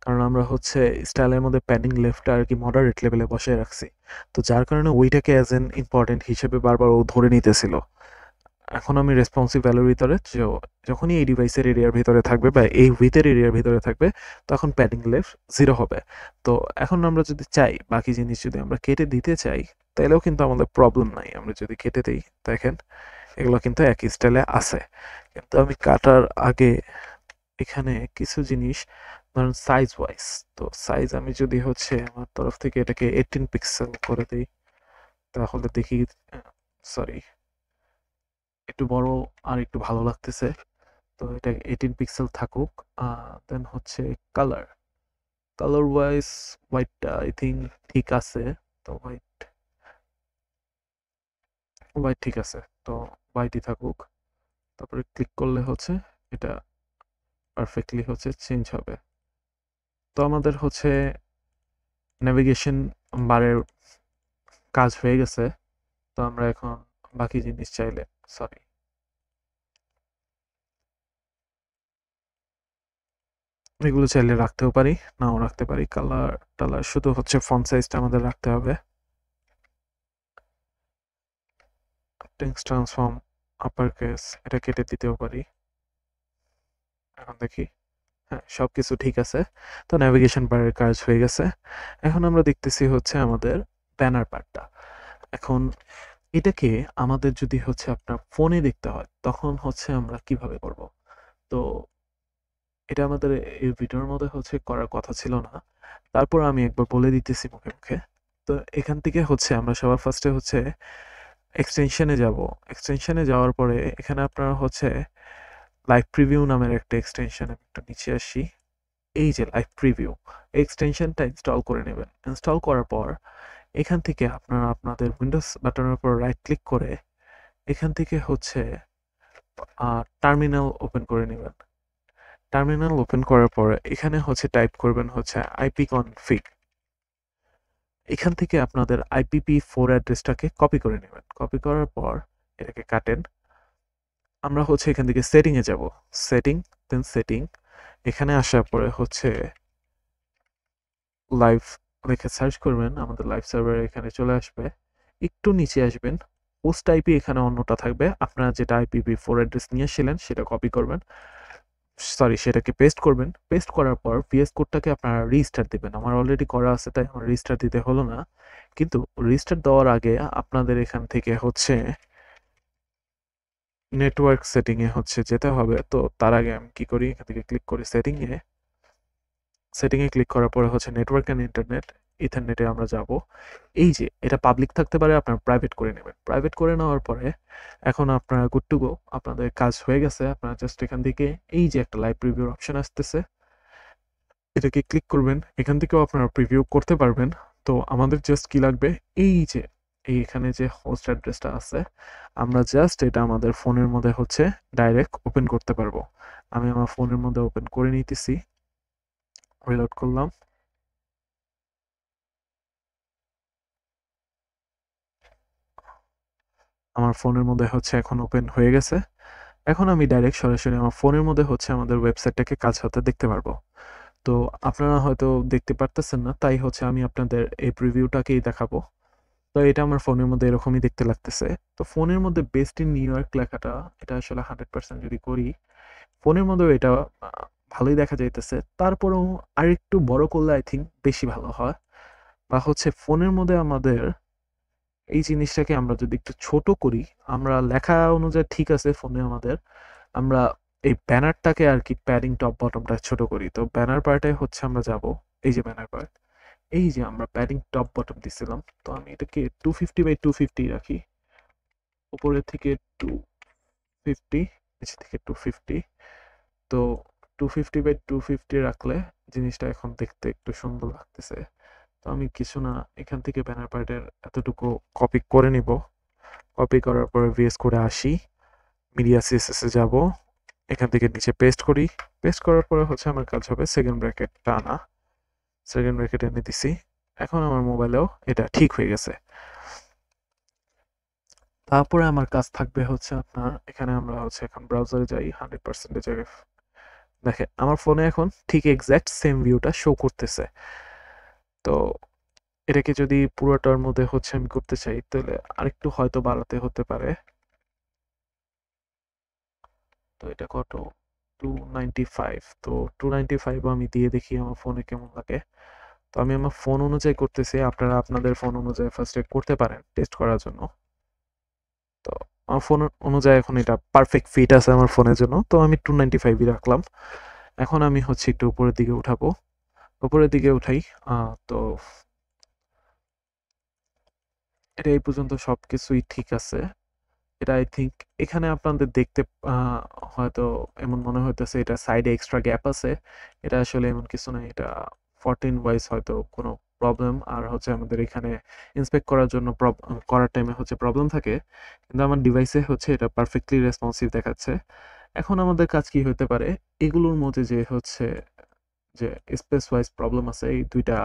S1: কারণ আমরা হচ্ছে স্টাইলের মধ্যে প্যাডিং লেফটটা আর কি মডারেট লেভেলে বসিয়ে রাখছি। তো যার কারণে ওইটাকে অ্যাজ এন ইম্পর্টেন্ট হিসেবে বারবার ও ধরে নিতেছিল। এখন আমি রেসপন্সিভ ভ্যালুর ভিতরে যখনই এই ডিভাইসের এরিয়ার ভিতরে থাকবে বা এই উইথের এরিয়ার ভিতরে থাকবে, তখন প্যাডিং লেফট 0 হবে। তো এখন আমরা যদি চাই বাকি জিনিস যদি আমরা কেটে দিতে চাই, তাহলেও কিন্তু আমাদের প্রবলেম নাই। আমরা যদি কেটে দিই, দেখেন এগুলো কিন্তু একই স্টাইলে আছে। কিন্তু আমি কাটার আগে এখানে কিছু জিনিস, ধরুন সাইজ ওয়াইজ, তো সাইজ আমি যদি হচ্ছে আমার তরফ থেকে এটাকে 18 পিক্সেল করে দিই, তাহলে দেখি, সরি একটু বড় আর একটু ভালো লাগতেছে। তো এটা 18 পিক্সেল থাকুক। দেন হচ্ছে কালার, কালার ওয়াইজ হোয়াইটটা আই থিঙ্ক ঠিক আছে। তো হোয়াইট, হোয়াইট ঠিক আছে, তো হোয়াইটই থাকুক। তারপরে ক্লিক করলে হচ্ছে এটা পারফেক্টলি হচ্ছে চেঞ্জ হবে। তো আমাদের হচ্ছে নেভিগেশন বারের কাজ হয়ে গেছে। তো আমরা এখন বাকি জিনিস চাইলে, সরি, এগুলো চাইলে রাখতেও পারি, নাও রাখতে পারি। কালার টালার শুধু হচ্ছে ফন্ট সাইজটা আমাদের রাখতে হবে। টেক্সট ট্রান্সফর্ম আপার কেস এটা কেটে দিতেও পারি। এখন দেখি, হ্যাঁ সবকিছু ঠিক আছে। তো ন্যাভিগেশন বারের কাজ হয়ে গেছে। এখন আমরা দেখতেছি হচ্ছে আমাদের ব্যানার পার্টটা। এখন এটাকে আমাদের যদি হচ্ছে আপনার ফোনে দেখতে হয়, তখন হচ্ছে আমরা কিভাবে করব। তো এটা আমাদের এই ভিডিওর মধ্যে হচ্ছে করার কথা ছিল না, তারপর আমি একবার বলে দিতেছি মুখে মুখে। তো এখান থেকে হচ্ছে আমরা সবার ফার্স্টে হচ্ছে এক্সটেনশনে যাব। এক্সটেনশনে যাওয়ার পরে এখানে আপনারা হচ্ছে লাইভ প্রিভিউ নামের একটা এক্সটেনশন, আমি একটু নিচে আসি। এই যে লাইভ প্রিভিউ, এক্সটেনশনটা ইনস্টল করে নেবেন। ইনস্টল করার পর এখান থেকে আপনারা আপনাদের উইন্ডোজ বাটনের উপর রাইট ক্লিক করে এখান থেকে হচ্ছে টার্মিনাল ওপেন করে নেবেন। টার্মিনাল ওপেন করার পর এখানে হচ্ছে টাইপ করবেন হচ্ছে আইপি কনফিগ। এখান থেকে আপনাদের IPv4 অ্যাড্রেসটাকে কপি করে নেবেন। কপি করার পর এটাকে কাটেন। আমরা হচ্ছে এখান থেকে সেটিংয়ে যাব। সেটিং, দেন সেটিং, এখানে আসার পরে হচ্ছে লাইভ লিখে সার্চ করবেন, আমাদের লাইভ সার্ভার এখানে চলে আসবে। একটু নিচে আসবেন, পোস্ট আইপি এখানে অন্যটা থাকবে। আপনারা যেটা IPv4 অ্যাড্রেস নিয়ে এসেছিলেন সেটা কপি করবেন, সরি সেটাকে পেস্ট করবেন। পেস্ট করার পর VS কোডটাকে আপনারা রিস্টার্ট দিবেন। আমার অলরেডি করা আছে তাই আমার রিস্টার্ট দিতে হলো না। কিন্তু রিস্টার্ট দেওয়ার আগে আপনাদের এখান থেকে হচ্ছে নেটওয়ার্ক সেটিংয়ে হচ্ছে যেতে হবে। তো তার আগে আমি কি করি, এখান থেকে ক্লিক করি সেটিংয়ে। সেটিংয়ে ক্লিক করার পরে হচ্ছে নেটওয়ার্ক অ্যান্ড ইন্টারনেট, ইথারনেটে আমরা যাব। এই যে এটা পাবলিক থাকতে পারে, আপনারা প্রাইভেট করে নেবেন। প্রাইভেট করে নেওয়ার পরে এখন আপনারা গুড টু গো, আপনাদের কাজ হয়ে গেছে। আপনারা জাস্ট এখান থেকে এই যে একটা লাইভ প্রিভিউর অপশন আসতেছে, এটাকে ক্লিক করবেন। এখান থেকেও আপনারা প্রিভিউ করতে পারবেন। তো আমাদের জাস্ট কি লাগবে, এই যে এইখানে যে হোস্ট অ্যাড্রেসটা আছে আমরা জাস্ট এটা আমাদের ফোনের মধ্যে হচ্ছে ডাইরেক্ট ওপেন করতে পারবো। আমি আমার ফোনের মধ্যে ওপেন করে নিতেছি, রিলোড করলাম। আমার ফোনের মধ্যে হচ্ছে এখন ওপেন হয়ে গেছে। এখন আমি ডাইরেক্ট সরাসরি আমার ফোনের মধ্যে হচ্ছে আমাদের ওয়েবসাইটটাকে কাজ হতে দেখতে পারবো। তো আপনারা হয়তো দেখতে পারতেছেন না, তাই হচ্ছে আমি আপনাদের এই প্রিভিউটাকেই দেখাবো। তো এটা আমার ফোনের মধ্যে এরকমই দেখতে লাগতেছে। তো ফোনের মধ্যে বেস্ট ইন নিউ ইয়র্ক লেখাটা এটা আসলে 100% যদি করি ফোনের মধ্যেও এটা ভালোই দেখা যাইতেছে। তারপরেও আরেকটু বড় করলে আই থিঙ্ক বেশি ভালো হয়। বা হচ্ছে ফোনের মধ্যে আমাদের এই জিনিসটাকে আমরা যদি একটু ছোট করি, আমরা লেখা অনুযায়ী ঠিক আছে ফোনে আমাদের, আমরা এই ব্যানারটাকে আর কি প্যাডিং টপ বটমটা ছোট করি। তো ব্যানার পার্টে হচ্ছে আমরা যাব, এই যে ব্যানার পার্ট, এই যে আমরা প্যাডিং টপ বটম দিছিলাম। তো আমি এটাকে 250 বাই 250 রাখি, উপরের থেকে 250, নিচে থেকে 250। তো 250 বাই 250 রাখলে জিনিসটা এখন দেখতে একটু সুন্দর লাগতেছে। তো আমি কিছু না, এখান থেকে ব্যানার পার্টের এতটুকু কপি করে নিব। কপি করার পরে ভিএস করে আসি, মিডিয়া সিএসএস এ যাব, এখান থেকে নিচে পেস্ট করি। পেস্ট করার পরে হচ্ছে আমার কাজ হবে সেকেন্ড ব্র্যাকেট টানা, সেকেন্ড ব্র্যাকেট এনে দিছি। এখন আমার মোবাইলেও এটা ঠিক হয়ে গেছে। তারপরে আমার কাজ থাকবে হচ্ছে আপনার, এখানে আমরা হচ্ছে এখন ব্রাউজারে যাই 100% জায়গায়। দেখেন আমার ফোনে এখন ঠিক এক্স্যাক্ট সেম ভিউটা শো করতেছে। তো এটাকে যদি পুরোটার মধ্যে হচ্ছে আমি করতে চাই তাহলে আরেকটু হয়তো বাড়াতে হতে পারে। তো এটা কত, 295। তো 295 আমি দিয়ে দেখি আমার ফোনে কেমন লাগে। তো আমি আমার ফোন অনুযায়ী করতেছি, আপনারা আপনাদের ফোন অনুযায়ী ফার্স্টে করতে পারেন টেস্ট করার জন্য। তো আমার ফোন অনুযায়ী এখন এটা পারফেক্ট ফিট আছে আমার ফোনের জন্য, তো আমি 295ই রাখলাম। এখন আমি হচ্ছে একটু উপরের দিকে উঠাবো, উপরের দিকে উঠাই। তো এটা এই পর্যন্ত সবকিছুই ঠিক আছে। এটা আই থিঙ্ক এখানে আপনাদের দেখতে হয়তো এমন মনে হইতেছে এটা সাইডে এক্সট্রা গ্যাপ আছে। এটা আসলে এমন কিছু না, এটা 14 ওয়াইজ হয়তো কোনো প্রবলেম, আর হচ্ছে আমাদের এখানে ইন্সপেক্ট করার জন্য করার টাইমে হচ্ছে প্রবলেম থাকে, কিন্তু আমার ডিভাইসে হচ্ছে এটা পারফেক্টলি রেসপন্সিভ দেখাচ্ছে। এখন আমাদের কাজ কি হতে পারে, এগুলোর মধ্যে যে হচ্ছে যে স্পেস ওয়াইজ প্রবলেম আছে, এই দুইটা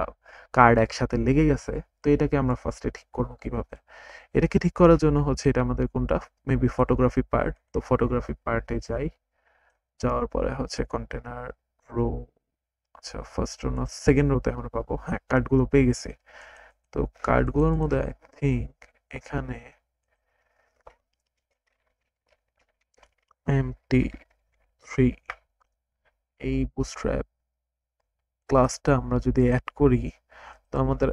S1: কার্ড একসাথে লেগে গেছে। তো এটাকে আমরা ফার্স্টে ঠিক করবো কিভাবে? এটাকে ঠিক করার জন্য হচ্ছে এটা আমাদের কোনটা, মেবি ফটোগ্রাফি পার্ট। তো ফটোগ্রাফি পার্টে যাই, যাওয়ার পরে হচ্ছে কন্টেনার রো, আচ্ছা ফার্স্ট রো না সেকেন্ড রোতে আমরা পাবো, হ্যাঁ কার্ডগুলো পেয়ে গেছি। তো কার্ডগুলোর মধ্যে আই থিঙ্ক এখানে MT3 এই বুটস্ট্র্যাপ ক্লাসটা আমরা যদি অ্যাড করি, তো আমাদের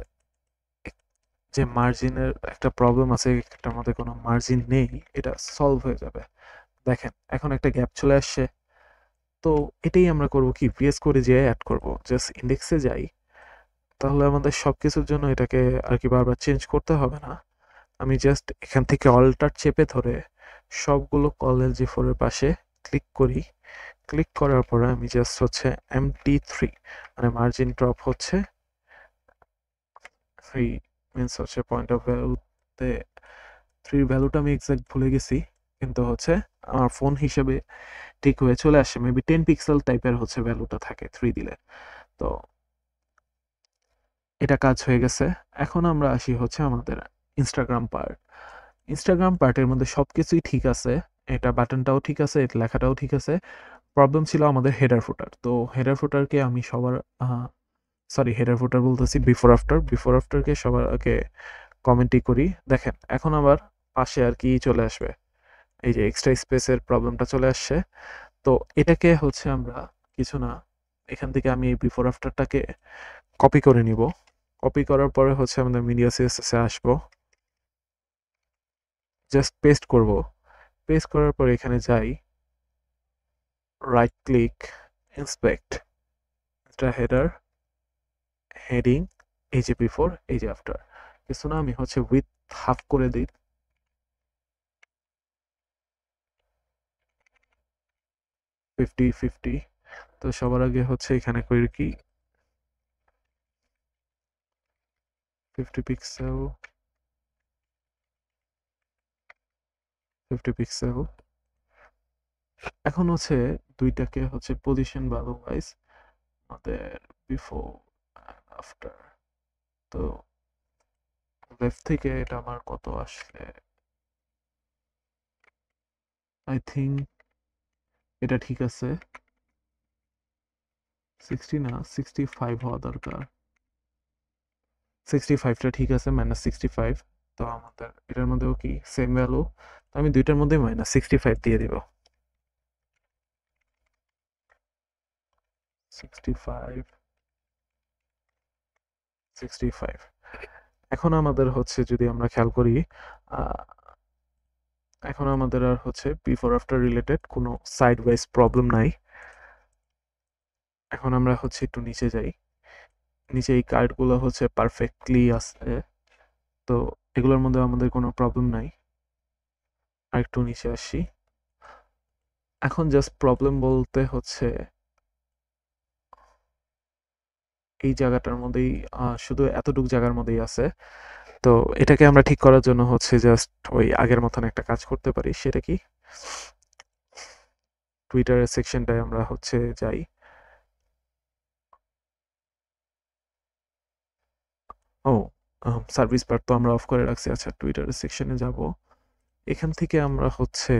S1: যে মার্জিনের একটা প্রবলেম আছে, এটার মধ্যে কোনো মার্জিন নেই, এটা সলভ হয়ে যাবে। দেখেন এখন একটা গ্যাপ চলে আসছে। তো এটাই আমরা করব কি, ভিএস করে যেয়ে অ্যাড করব, জাস্ট ইন্ডেক্সে যাই, তাহলে আমাদের সব কিছুর জন্য এটাকে আর কি বারবার চেঞ্জ করতে হবে না। আমি জাস্ট এখান থেকে অল্টার চেপে ধরে সবগুলো কল LG4 এর পাশে ক্লিক করি। ক্লিক করার পরে আমি জাস্ট হচ্ছে MT3 মানে মার্জিন ড্রপ হচ্ছে 3 মিনস হচ্ছে পয়েন্ট অফ ভ্যালুতে 3 ভ্যালুটা আমি এক্সাক্ট ভুলে গেছি, কিন্তু হচ্ছে আমার ফোন হিসেবে ঠিক হয়ে চলে আসে। মেবি 10 পিক্সেল টাইপের হচ্ছে ভ্যালুটা থাকে 3 দিলে। তো এটা কাজ হয়ে গেছে। এখন আমরা আসি হচ্ছে আমাদের ইনস্টাগ্রাম পার্ট। ইনস্টাগ্রাম পার্টের মধ্যে সবকিছুই ঠিক আছে। এটা বাটনটাও ঠিক আছে, এটা লেখাটাও ঠিক আছে। প্রবলেম ছিল আমাদের হেডার ফুটার। তো হেডার ফুটারকে আমি সবার সরি হেডার ফুটার বলতেছি বিফোর আফটার, বিফোর আফটারকে সবার আগে কমেন্টই করি। দেখেন এখন আবার পাশে আর কি চলে আসবে, এই যে এক্সট্রা স্পেসের প্রবলেমটা চলে আসছে। তো এটাকে হচ্ছে আমরা কিছু না, এখান থেকে আমি এই বিফোর আফটারটাকে কপি করে নিব। কপি করার পরে হচ্ছে আমাদের মিডিয়া সিএসএস এ আসবো, জাস্ট পেস্ট করব। পেস্ট করার পরে এখানে যাই, রাইট ক্লিক, ইন্সপেক্ট, এটা হেডার, হেডিং, এই যে বিফোর, এই যে আফটার। কিছু না, আমি হচ্ছে উইথ হাফ করে দিই, 50-50। তো সবার আগে হচ্ছে এখানে করি কি 50 পিক্সেল, 50 পিক্সেল। এখন হচ্ছে দুইটাকে হচ্ছে পজিশন ভ্যালু ওয়াইজ আমাদের বিফোর আফটার। তো লেফট থেকে এটা আমার কত আসলে, আই থিঙ্ক এটা ঠিক আছে। 60 না, 65 হওয়া দরকার। 65টা ঠিক আছে, -65। তো আমাদের এটার মধ্যেও কি সেম ভ্যালু, তো আমি দুইটার মধ্যে -65 দিয়ে দিব। 65, 65। এখন আমাদের হচ্ছে যদি আমরা খেয়াল করি, এখন আমাদের আর হচ্ছে বিফোর আফটার রিলেটেড কোনো সাইড ওয়াইজ প্রবলেম নাই। এখন আমরা হচ্ছে একটু নিচে যাই, নিচে এই কার্ডগুলো হচ্ছে পারফেক্টলি আছে, তো এগুলোর মধ্যে আমাদের কোনো প্রবলেম নাই। আর একটু নিচে আসি, এখন জাস্ট প্রবলেম বলতে হচ্ছে এই জায়গাটার মধ্যেই, শুধু এতটুকু জায়গার মধ্যেই আছে। তো এটাকে আমরা ঠিক করার জন্য হচ্ছে জাস্ট ওই আগের মতন একটা কাজ করতে পারি। সেটা কি, টুইটারের সেকশনটায় আমরা হচ্ছে যাই। ও, সার্ভিস বার তো আমরা অফ করে রাখছি। আচ্ছা, টুইটারের সেকশনে যাব। এখান থেকে আমরা হচ্ছে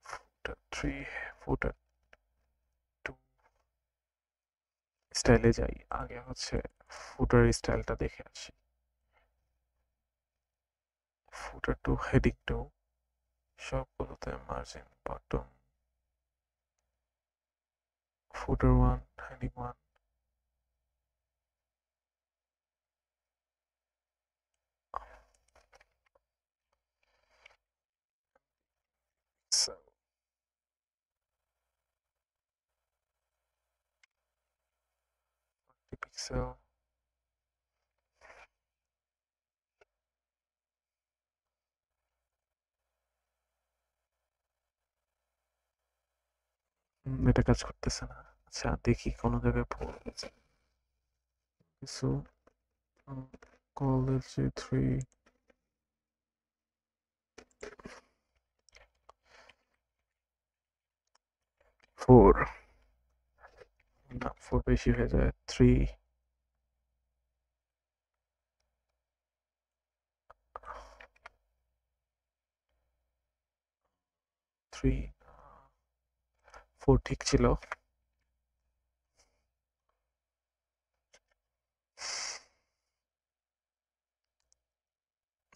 S1: ফুটার 3, ফুটার 2 স্টাইলে যাই। আগে হচ্ছে ফুটার স্টাইলটা দেখে আসি। ফুটার 2, হেডিং 2, সবগুলোতে মার্জিন বটম। ফুটার 1, হেডিং 1। পিক্সেল। এটা কাজ করতেছে না। আচ্ছা, দেখি কোনো জায়গায় ভুল হয়েছে কিছু। কলেজ 3, 4 না, 4 বেশি হয়ে যায়। 3, 3, 4 ঠিক ছিল।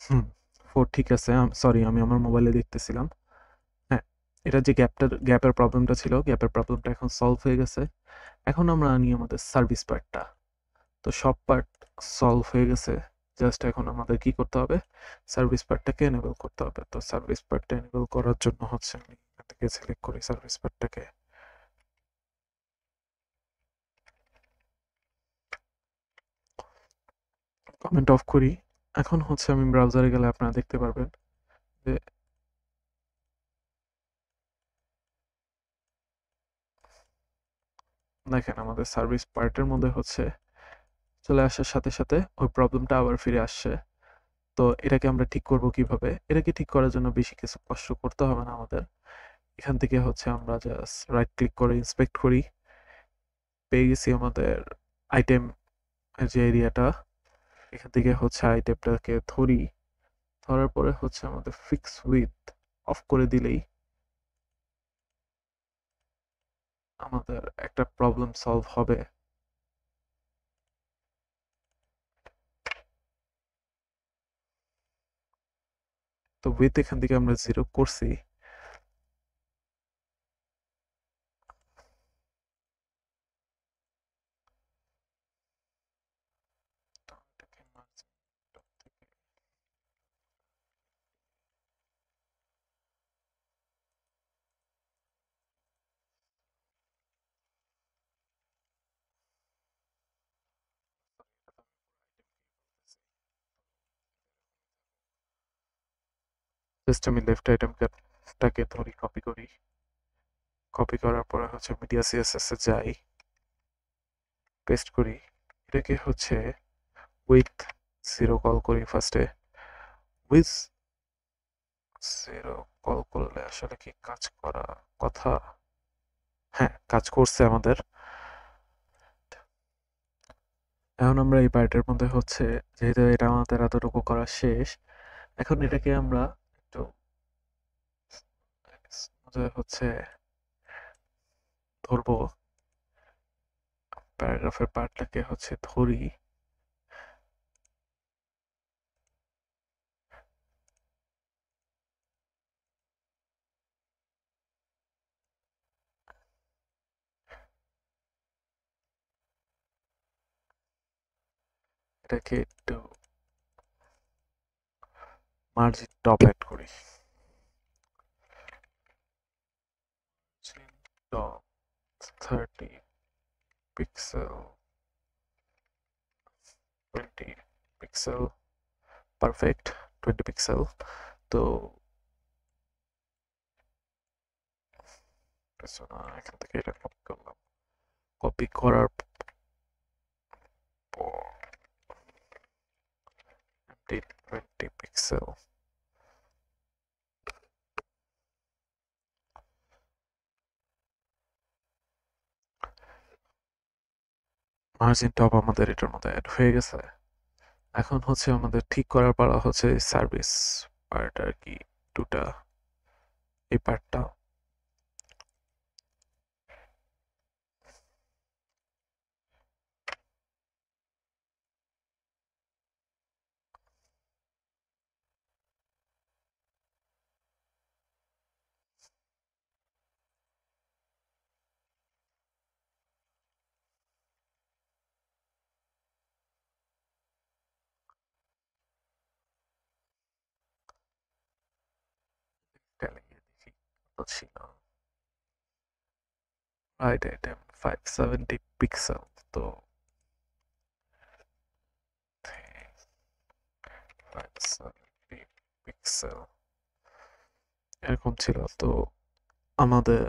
S1: হুম, 4 ঠিক আছে। সরি, আমি আমার মোবাইলে দেখতেছিলাম। হ্যাঁ, এটা যে গ্যাপের প্রবলেমটা ছিল, গ্যাপের প্রবলেমটা এখন সলভ হয়ে গেছে। এখন আমরা আনি আমাদের সার্ভিস পার্টটা। তো সব পার্ট সলভ হয়ে গেছে। জাস্ট এখন আমাদের কি করতে হবে, সার্ভিস পার্টটাকে এনেবল করতে হবে। তো সার্ভিস পার্টটা এনেবল করার জন্য হচ্ছে আমি এখান থেকে সিলেক্ট করি সার্ভিস পার্টটাকে, কমেন্ট অফ করি। এখন হচ্ছে আমি ব্রাউজারে গেলে আপনারা দেখতে পারবেন যে দেখেন আমাদের সার্ভিস পার্টের মধ্যে হচ্ছে চলে আসার সাথে সাথে ওই প্রবলেমটা আবার ফিরে আসছে। তো এটাকে আমরা ঠিক করব কিভাবে? এটাকে ঠিক করার জন্য বেশি কিছু কষ্ট করতে হবে না আমাদের। এখান থেকে হচ্ছে আমরা জাস্ট রাইট ক্লিক করে ইন্সপেক্ট করি। পেয়ে গেছি আমাদের আইটেম যে এরিয়াটা। এখান থেকে হচ্ছে আইটেমটাকে ধরি। ধরার পরে হচ্ছে আমাদের ফিক্স উইথ অফ করে দিলেই আমাদের একটা প্রবলেম সলভ হবে। তো উইথ এখান থেকে আমরা 0 করছি। জাস্ট আমি লেফট আইটেমকে টাকে ধরি, কপি করি। কপি করার পরে হচ্ছে মিডিয়া সিএসএস এ যাই, পেস্ট করি। এটাকে হচ্ছে উইথ 0 কল করি ফার্স্টে। উইথ 0 কল করলে আসলে কি কাজ করা কথা? হ্যাঁ, কাজ করছে আমাদের। এখন আমরা এই পার্টের মধ্যে হচ্ছে, যেহেতু এটা আমাদের এতটুকু করা শেষ, এখন এটাকে আমরা একটু হচ্ছে ধরবো, প্যারাগ্রাফের পার্টটাকে হচ্ছে ধরি। এটাকে একটু মার্জিন টপ অ্যাড করি। Top 30 pixel, 20 pixel, perfect. 20 pixel. তো এখান থেকে এটা কপি করলাম। কপি করার পর 20 পিক্সেল, মার্জিন টপ আমাদের এটার মধ্যে অ্যাড হয়ে গেছে। এখন হচ্ছে আমাদের ঠিক করার পালা হচ্ছে সার্ভিস পার্ট আর কি, দুটা, এই পার্টটা। দেখি কত ছিল। Right item 570 pixel. তো 570 পিক্সেল এরকম ছিল। তো আমাদের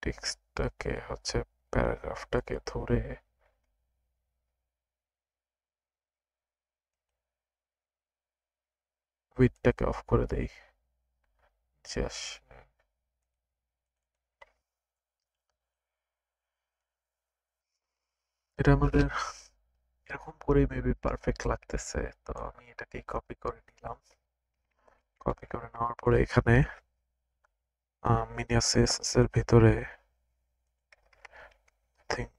S1: টেক্সটটাকে হচ্ছে, প্যারাগ্রাফটাকে ধরে উইডটাকে অফ করে দেই। জাস্ট এটা আমাদের এরকম করে মেবি পারফেক্ট লাগতেছে। তো আমি এটাকে কপি করে নিলাম। কপি করে নেওয়ার পরে এখানে মিনিয়া সিএসএস এর ভিতরে থিঙ্ক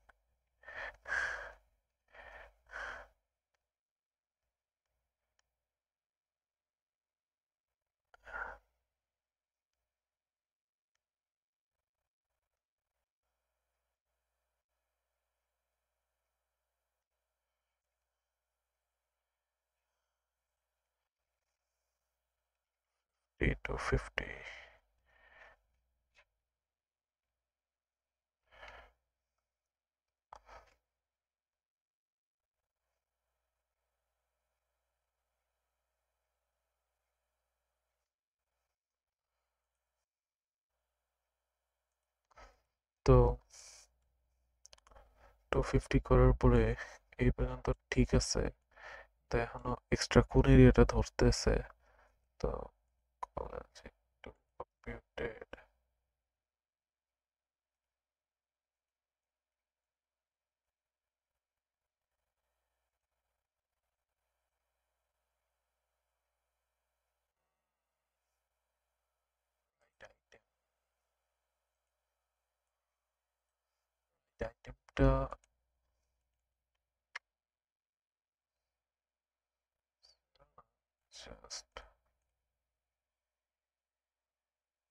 S1: টু 50। তো 250 করার পরে এই পর্যন্ত ঠিক আছে। তো এখনো এক্সট্রা কোন এরিয়াটা ধরতেছে। তো কলেজ একটু কম্পিউটেড, 'টা জাস্ট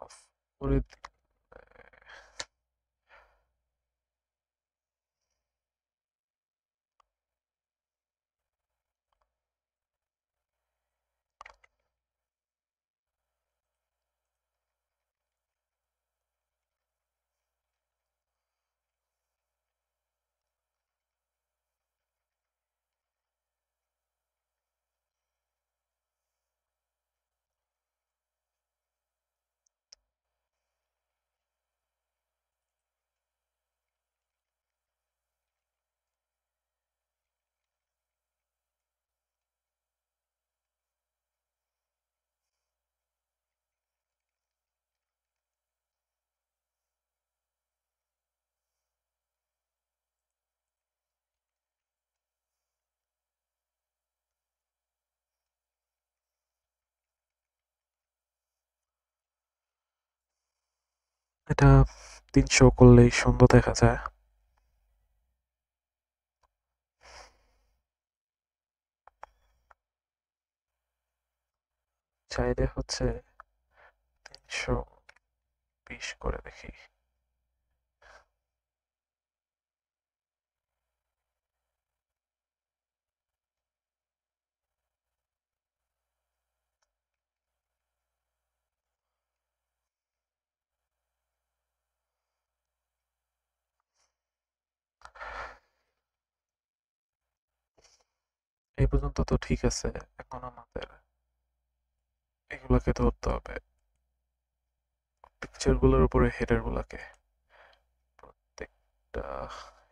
S1: অফ করে দিলে। এটা 300 করলেই সুন্দর দেখা যায়। চাইলে হচ্ছে 320 করে দেখি। এই পর্যন্ত তো ঠিক আছে। এখন আমাদের এগুলাকে ধরতে হবে, পিকচার গুলোর উপরে হেডার গুলাকে। প্রত্যেকটা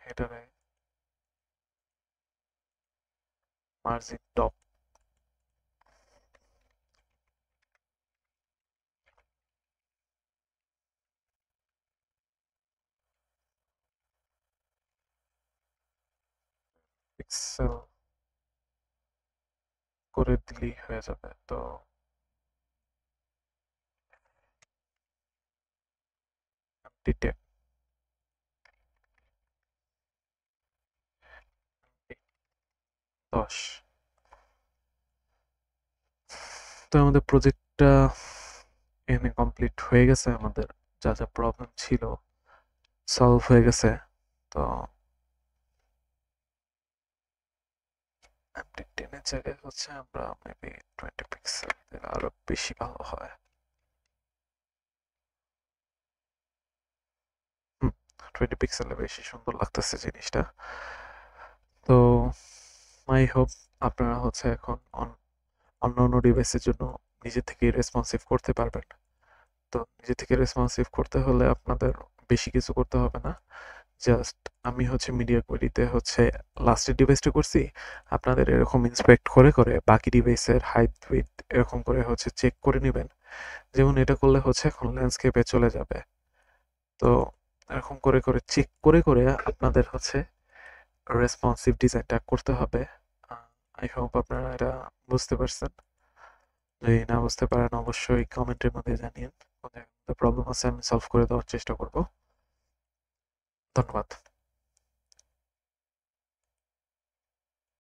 S1: হেডারে মার্জিন টপ পিক্সেল করে দিলেই হয়ে যাবে। তো ডিটেল 10। তো আমাদের প্রজেক্টটা এখানে কমপ্লিট হয়ে গেছে। আমাদের যা যা প্রবলেম ছিল সলভ হয়ে গেছে। তো M10 এর জায়গায় হচ্ছে আমরা মেবি 20 পিক্সেল দিলে আরো বেশি ভালো হয়। 20 পিক্সেলে বেশি সুন্দর লাগতেছে জিনিসটা। তো আই হোপ আপনারা হচ্ছে এখন অন্যান্য ডিভাইসের জন্য নিজে থেকে রেসপন্সিভ করতে পারবেন। তো নিজে থেকে রেসপন্সিভ করতে হলে আপনাদের বেশি কিছু করতে হবে না। জাস্ট আমি হচ্ছে মিডিয়া কোয়ালিতে হচ্ছে লাস্টের ডিভাইসটা করছি। আপনাদের এরকম ইন্সপেক্ট করে করে বাকি ডিভাইসের হাইট উইথ এরকম করে হচ্ছে চেক করে নেবেন। যেমন এটা করলে হচ্ছে এখন ল্যান্ডস্কেপে চলে যাবে। তো এরকম করে করে চেক করে করে আপনাদের হচ্ছে রেসপন্সিভ ডিজাইনটা করতে হবে। আই হোপ আপনারা এটা বুঝতে পারছেন। যদি না বুঝতে পারেন অবশ্যই কমেন্টের মধ্যে জানিয়েন। কোথায় প্রবলেম আছে আমি সলভ করে দেওয়ার চেষ্টা করব। ধন্যবাদ।